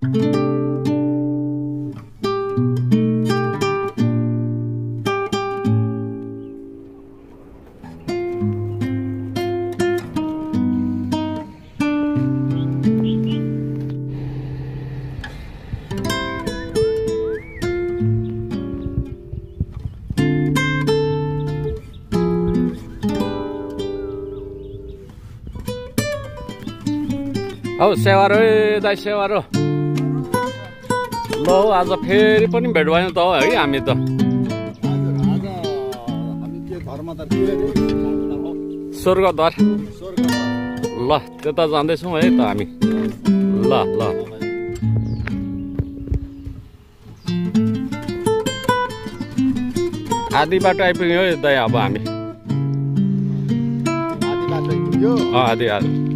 हौ सेवारो दाइ सेवारो ल आज फेरि पनि भेट भयौँ त है हामी त स्वर्गद्वार ल त्यता जाँदैछौँ है त हामी ल ल आधी बाटो आइपुग्यो है दाइ अब हामी आधी आधी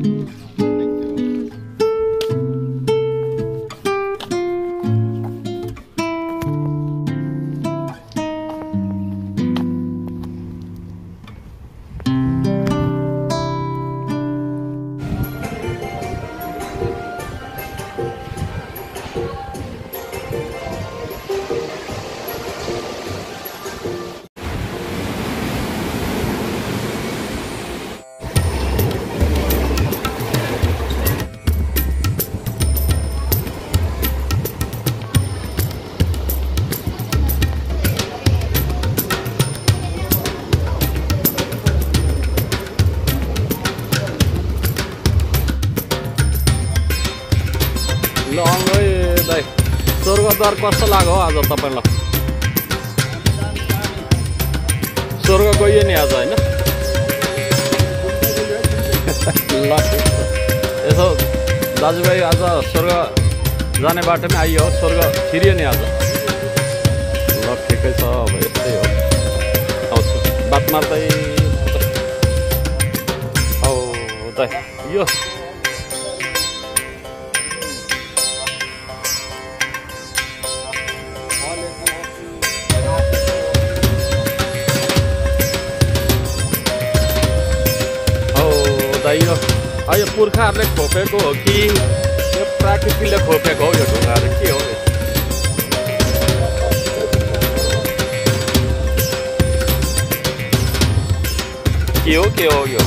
दाइ स्वर्गद्वार कस्तो लाग्यो आज तपाईँलाई स्वर्ग गइयो नि आज होइन ल यसो दाजुभाइ आज स्वर्ग जाने बाटोमै आइयो स्वर्ग छिरियो नि आज ल ठिकै छ अब यस्तै हो आउँछु बात मार्दै हौ दाइ यो यो पुर्खाहरूले खोपेको हो कि यो प्राकृतिकले खोपेको हो यो ढुङ्गाहरू के हो के हो यो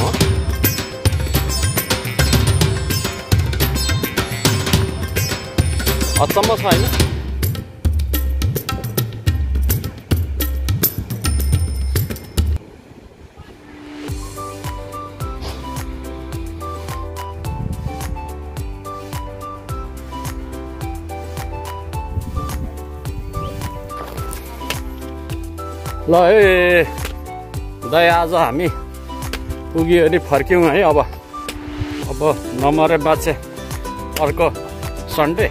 अचम्म छ होइन ल है दाइ आज हामी पुग्यो अनि फर्क्यौँ है अब नमरे बाँचे अर्को सन्डे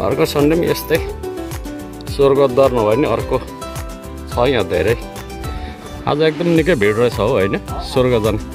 अर्को सन्डे पनि यस्तै स्वर्गद्वार नभए नि अर्को छ यहाँ धेरै आज एकदम निकै भिड रहेछ हो होइन स्वर्ग जाने